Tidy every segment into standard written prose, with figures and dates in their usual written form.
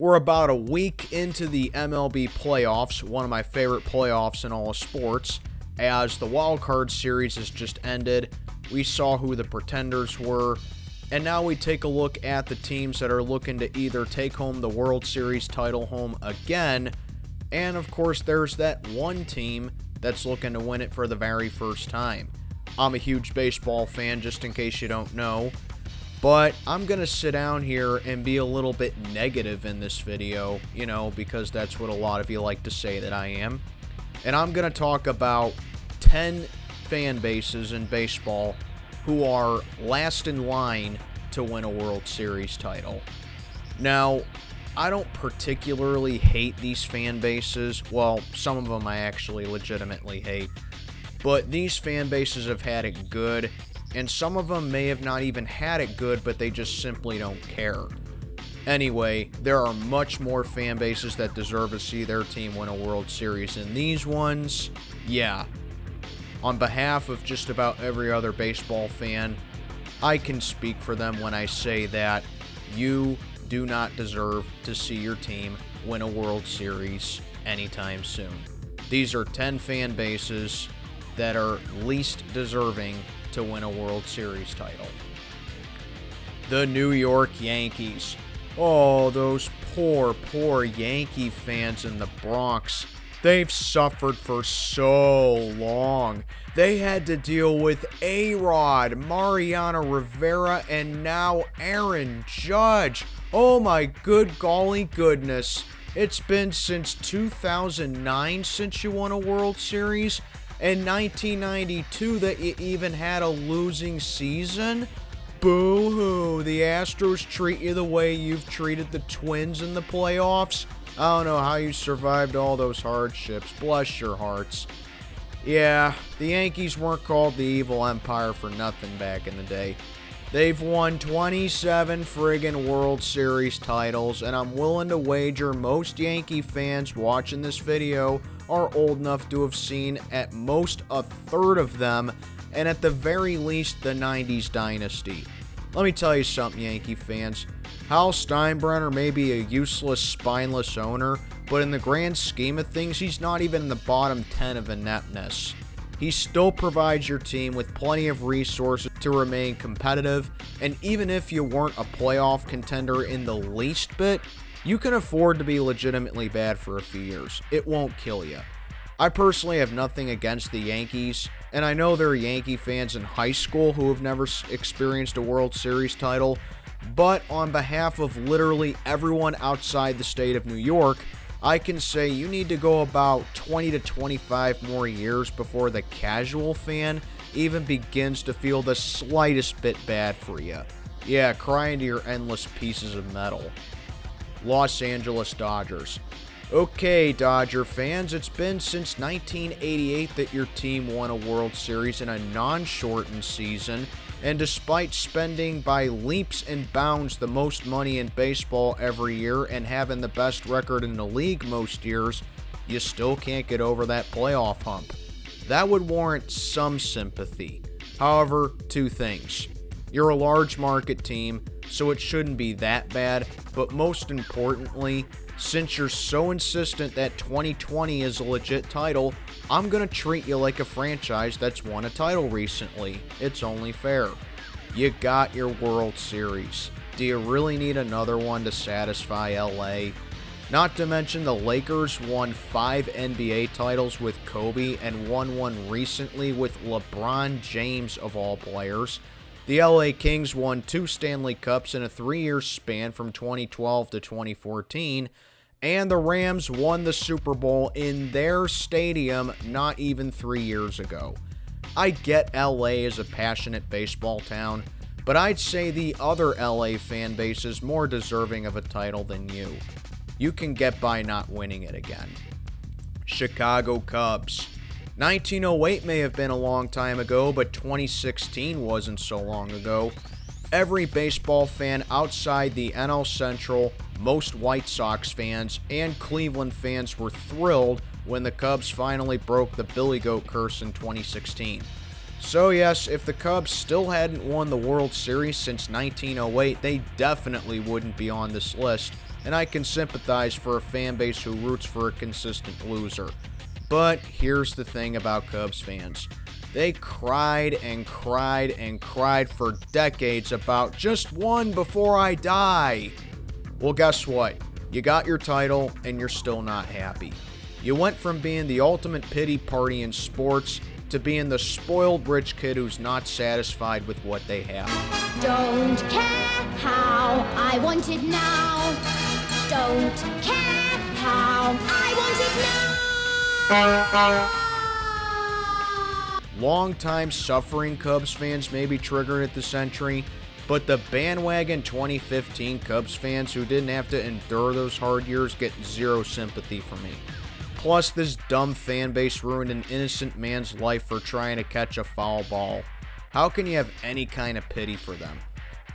We're about a week into the MLB playoffs, one of my favorite playoffs in all of sports, as the Wild Card series has just ended. We saw who the pretenders were, and now we take a look at the teams that are looking to either take home the World Series title home again, and of course there's that one team that's looking to win it for the very first time. I'm a huge baseball fan, just in case you don't know. But I'm going to sit down here and be a little bit negative in this video, because that's what a lot of you like to say that I am. And I'm going to talk about 10 fan bases in baseball who are last in line to win a World Series title. Now, I don't particularly hate these fan bases. Well, some of them I actually legitimately hate. But these fan bases have had it good. And some of them may have not even had it good, but they just simply don't care. Anyway, there are much more fan bases that deserve to see their team win a World Series than these ones. Yeah. On behalf of just about every other baseball fan, I can speak for them when I say that you do not deserve to see your team win a World Series anytime soon. These are 10 fan bases that are least deserving to win a World Series title. The New York Yankees. Oh, those poor Yankee fans in the Bronx. They've suffered for so long. They had to deal with A-Rod, Mariano Rivera, and now Aaron Judge. Oh my good golly goodness. It's been since 2009 since you won a World Series. In 1992 that you even had a losing season? Boo-hoo, the Astros treat you the way you've treated the Twins in the playoffs? I don't know how you survived all those hardships, bless your hearts. Yeah, the Yankees weren't called the Evil Empire for nothing back in the day. They've won 27 friggin' World Series titles, and I'm willing to wager most Yankee fans watching this video are old enough to have seen at most a third of them, and at the very least the 90s dynasty. Let me tell you something, Yankee fans. Hal Steinbrenner may be a useless, spineless owner, but in the grand scheme of things, he's not even in the bottom 10 of ineptness. He still provides your team with plenty of resources to remain competitive, and even if you weren't a playoff contender in the least bit, you can afford to be legitimately bad for a few years. It won't kill you. I personally have nothing against the Yankees, and I know there are Yankee fans in high school who have never experienced a World Series title, but on behalf of literally everyone outside the state of New York, I can say you need to go about 20 to 25 more years before the casual fan even begins to feel the slightest bit bad for you. Yeah, cry into your endless pieces of metal. Los Angeles Dodgers. Okay, Dodger fans, it's been since 1988 that your team won a World Series in a non-shortened season, and despite spending by leaps and bounds the most money in baseball every year and having the best record in the league most years, you still can't get over that playoff hump. That would warrant some sympathy. However, two things. You're a large market team, so it shouldn't be that bad, but most importantly, since you're so insistent that 2020 is a legit title, I'm going to treat you like a franchise that's won a title recently. It's only fair. You got your World Series. Do you really need another one to satisfy LA? Not to mention the Lakers won 5 NBA titles with Kobe and won one recently with LeBron James of all players. The LA Kings won 2 Stanley Cups in a 3-year span from 2012 to 2014, and the Rams won the Super Bowl in their stadium not even 3 years ago. I get LA is a passionate baseball town, but I'd say the other LA fan base is more deserving of a title than you. You can get by not winning it again. Chicago Cubs. 1908 may have been a long time ago, but 2016 wasn't so long ago. Every baseball fan outside the NL Central, most White Sox fans, and Cleveland fans were thrilled when the Cubs finally broke the Billy Goat curse in 2016. So yes, if the Cubs still hadn't won the World Series since 1908, they definitely wouldn't be on this list, and I can sympathize for a fan base who roots for a consistent loser. But here's the thing about Cubs fans. They cried and cried and cried for decades about just one before I die. Well, guess what? You got your title and you're still not happy. You went from being the ultimate pity party in sports to being the spoiled rich kid who's not satisfied with what they have. Don't care how, I want it now. Don't care how, I want it now. Long-time suffering Cubs fans may be triggered at this entry, but the bandwagon 2015 Cubs fans who didn't have to endure those hard years get zero sympathy from me. Plus, this dumb fan base ruined an innocent man's life for trying to catch a foul ball. How can you have any kind of pity for them?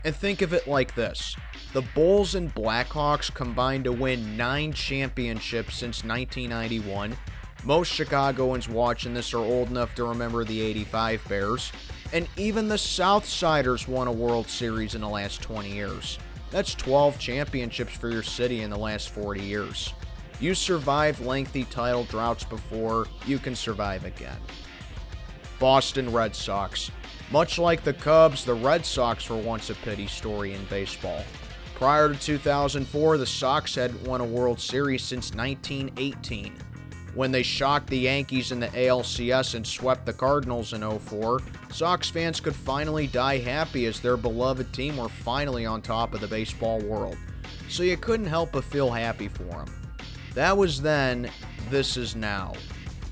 And think of it like this. The Bulls and Blackhawks combined to win 9 championships since 1991. Most Chicagoans watching this are old enough to remember the '85 Bears. And even the Southsiders won a World Series in the last 20 years. That's 12 championships for your city in the last 40 years. You survived lengthy title droughts before, you can survive again. Boston Red Sox. Much like the Cubs, the Red Sox were once a pity story in baseball. Prior to 2004, the Sox had won a World Series since 1918. When they shocked the Yankees in the ALCS and swept the Cardinals in 2004, Sox fans could finally die happy as their beloved team were finally on top of the baseball world. So you couldn't help but feel happy for them. That was then, this is now.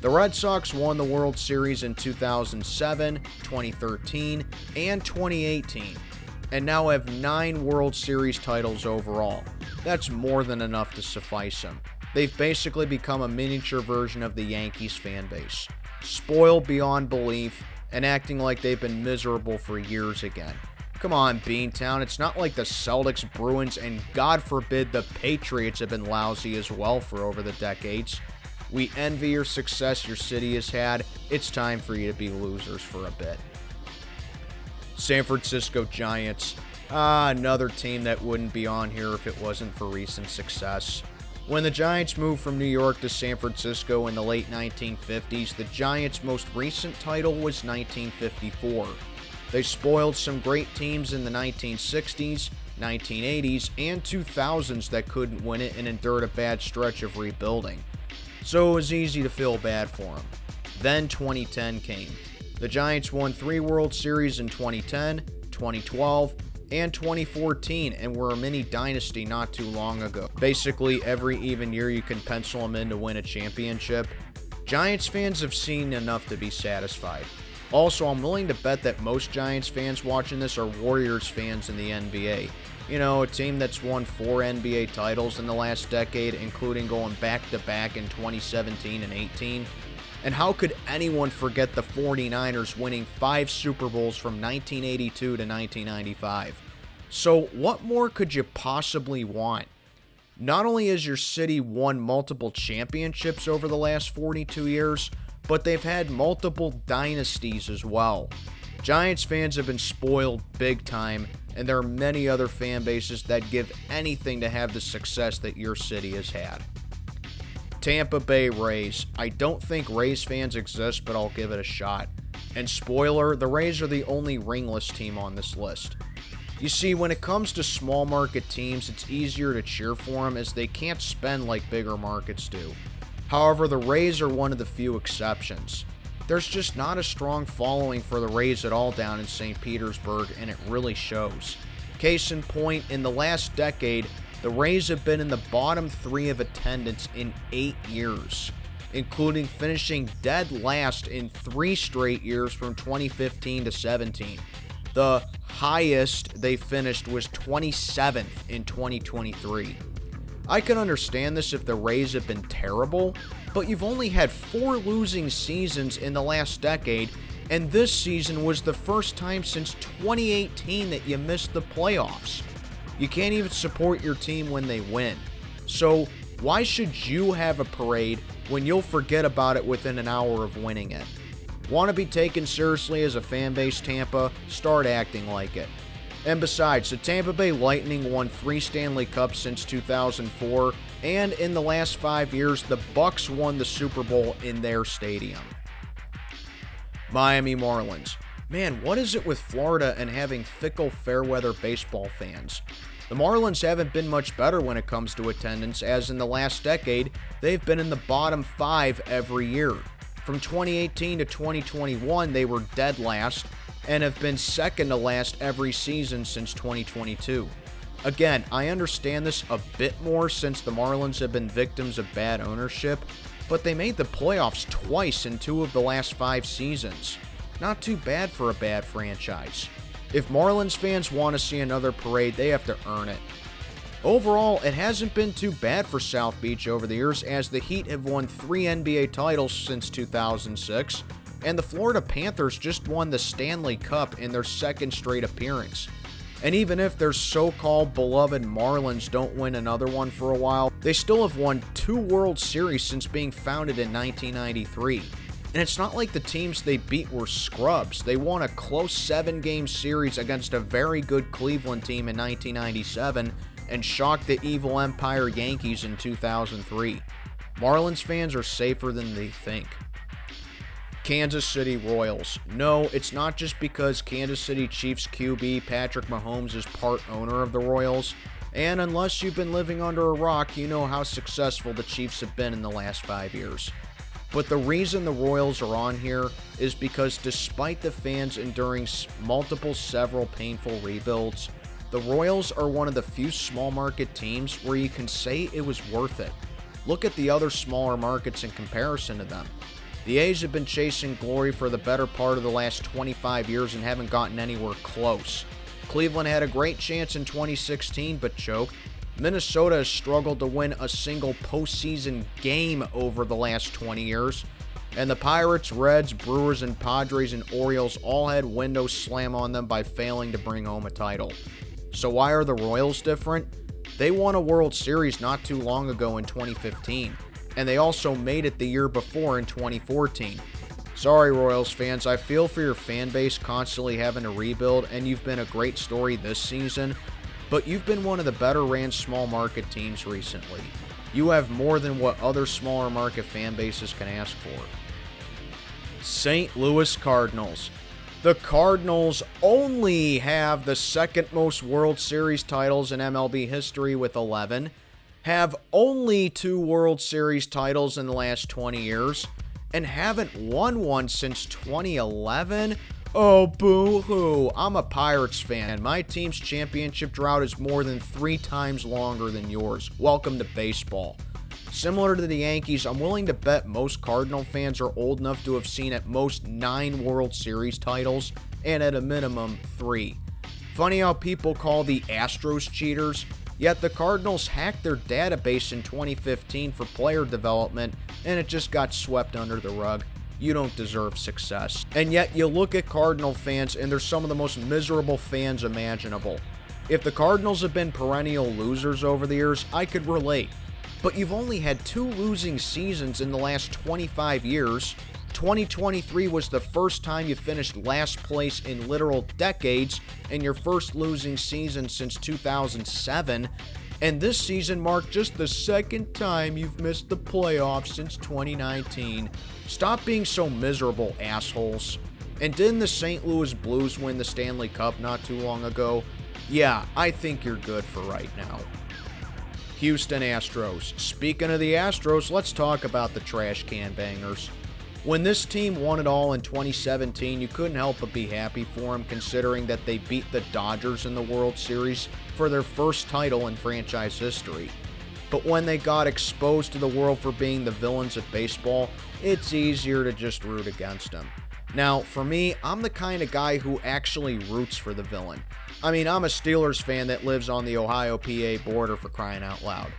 The Red Sox won the World Series in 2007, 2013, and 2018, and now have 9 World Series titles overall. That's more than enough to suffice them. They've basically become a miniature version of the Yankees fan base, spoiled beyond belief and acting like they've been miserable for years again. Come on, Beantown, it's not like the Celtics, Bruins, and God forbid the Patriots have been lousy as well for over the decades. We envy your success your city has had. It's time for you to be losers for a bit. San Francisco Giants. Another team that wouldn't be on here if it wasn't for recent success. When the Giants moved from New York to San Francisco in the late 1950s, the Giants' most recent title was 1954. They spoiled some great teams in the 1960s, 1980s, and 2000s that couldn't win it and endured a bad stretch of rebuilding. So it was easy to feel bad for them. Then 2010 came. The Giants won 3 World Series in 2010, 2012, and 2014, and were a mini dynasty not too long ago. Basically, every even year you can pencil them in to win a championship. Giants fans have seen enough to be satisfied. Also, I'm willing to bet that most Giants fans watching this are Warriors fans in the NBA. You know, a team that's won 4 NBA titles in the last decade, including going back-to-back in 2017 and 18. And how could anyone forget the 49ers winning 5 Super Bowls from 1982 to 1995? So what more could you possibly want? Not only has your city won multiple championships over the last 42 years, but they've had multiple dynasties as well. Giants fans have been spoiled big time, and there are many other fan bases that give anything to have the success that your city has had. Tampa Bay Rays. I don't think Rays fans exist, but I'll give it a shot. And spoiler, the Rays are the only ringless team on this list. You see, when it comes to small market teams, it's easier to cheer for them as they can't spend like bigger markets do. However, the Rays are one of the few exceptions. There's just not a strong following for the Rays at all down in St. Petersburg, and it really shows. Case in point, in the last decade, the Rays have been in the bottom 3 of attendance in 8 years, including finishing dead last in 3 straight years from 2015 to 17. The highest they finished was 27th in 2023. I can understand this if the Rays have been terrible, but you've only had 4 losing seasons in the last decade, and this season was the first time since 2018 that you missed the playoffs. You can't even support your team when they win. So why should you have a parade when you'll forget about it within an hour of winning it? Want to be taken seriously as a fan base, Tampa? Start acting like it. And besides, the Tampa Bay Lightning won 3 Stanley Cups since 2004, and in the last 5 years, the Bucks won the Super Bowl in their stadium. Miami Marlins. Man, what is it with Florida and having fickle fair-weather baseball fans? The Marlins haven't been much better when it comes to attendance, as in the last decade, they've been in the bottom 5 every year. From 2018 to 2021, they were dead last, and have been second to last every season since 2022. Again, I understand this a bit more since the Marlins have been victims of bad ownership, but they made the playoffs twice in 2 of the last 5 seasons. Not too bad for a bad franchise. If Marlins fans want to see another parade, they have to earn it. Overall, it hasn't been too bad for South Beach over the years, as the Heat have won 3 NBA titles since 2006, and the Florida Panthers just won the Stanley Cup in their 2nd straight appearance. And even if their so-called beloved Marlins don't win another one for a while, they still have won 2 World Series since being founded in 1993. And it's not like the teams they beat were scrubs. They won a close 7-game series against a very good Cleveland team in 1997 and shocked the evil Empire Yankees in 2003. Marlins fans are safer than they think. Kansas City Royals. No, it's not just because Kansas City Chiefs QB Patrick Mahomes is part owner of the Royals, and unless you've been living under a rock, you know how successful the Chiefs have been in the last 5 years. But the reason the Royals are on here is because despite the fans enduring several painful rebuilds, the Royals are one of the few small market teams where you can say it was worth it. Look at the other smaller markets in comparison to them. The A's have been chasing glory for the better part of the last 25 years and haven't gotten anywhere close. Cleveland had a great chance in 2016 but choked. Minnesota has struggled to win a single postseason game over the last 20 years. And the Pirates, Reds, Brewers, and Padres and Orioles all had windows slam on them by failing to bring home a title. So why are the Royals different? They won a World Series not too long ago in 2015. And they also made it the year before in 2014. Sorry, Royals fans, I feel for your fan base constantly having to rebuild, and you've been a great story this season, but you've been one of the better ran small market teams recently. You have more than what other smaller market fan bases can ask for. St. Louis Cardinals. The Cardinals only have the 2nd most World Series titles in MLB history with 11, have only 2 World Series titles in the last 20 years, and haven't won one since 2011? Oh, boo-hoo. I'm a Pirates fan, and my team's championship drought is more than 3 times longer than yours. Welcome to baseball. Similar to the Yankees, I'm willing to bet most Cardinal fans are old enough to have seen at most 9 World Series titles, and at a minimum 3. Funny how people call the Astros cheaters, yet the Cardinals hacked their database in 2015 for player development, and it just got swept under the rug. You don't deserve success. And yet you look at Cardinal fans and they're some of the most miserable fans imaginable. If the Cardinals have been perennial losers over the years, I could relate. But you've only had 2 losing seasons in the last 25 years. 2023 was the first time you finished last place in literal decades, and your first losing season since 2007. And this season marked just the 2nd time you've missed the playoffs since 2019. Stop being so miserable, assholes. And didn't the St. Louis Blues win the Stanley Cup not too long ago? Yeah, I think you're good for right now. Houston Astros. Speaking of the Astros, let's talk about the trash can bangers. When this team won it all in 2017, you couldn't help but be happy for them, considering that they beat the Dodgers in the World Series for their first title in franchise history. But when they got exposed to the world for being the villains of baseball, it's easier to just root against them. Now, for me, I'm the kind of guy who actually roots for the villain. I mean, I'm a Steelers fan that lives on the Ohio-PA border, for crying out loud.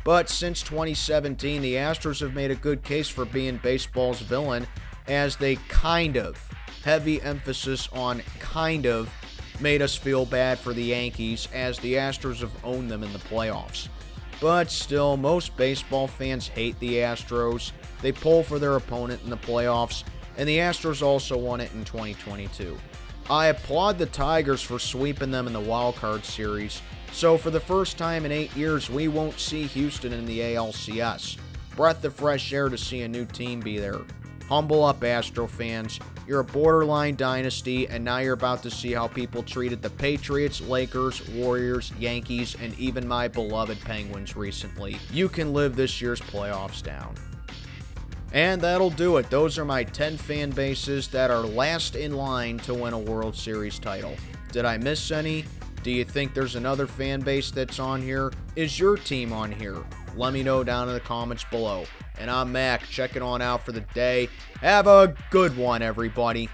But since 2017, the Astros have made a good case for being baseball's villain, as they kind of, heavy emphasis on kind of, made us feel bad for the Yankees, as the Astros have owned them in the playoffs. But still, most baseball fans hate the Astros. They pull for their opponent in the playoffs, and the Astros also won it in 2022. I applaud the Tigers for sweeping them in the wild card series. So for the first time in 8 years, we won't see Houston in the ALCS. Breath of fresh air to see a new team be there. Humble up, Astro fans. You're a borderline dynasty, and now you're about to see how people treated the Patriots, Lakers, Warriors, Yankees, and even my beloved Penguins recently. You can live this year's playoffs down. And that'll do it. Those are my 10 fan bases that are last in line to win a World Series title. Did I miss any? Do you think there's another fan base that's on here? Is your team on here? Let me know down in the comments below. And I'm Mac, checking on out for the day. Have a good one, everybody.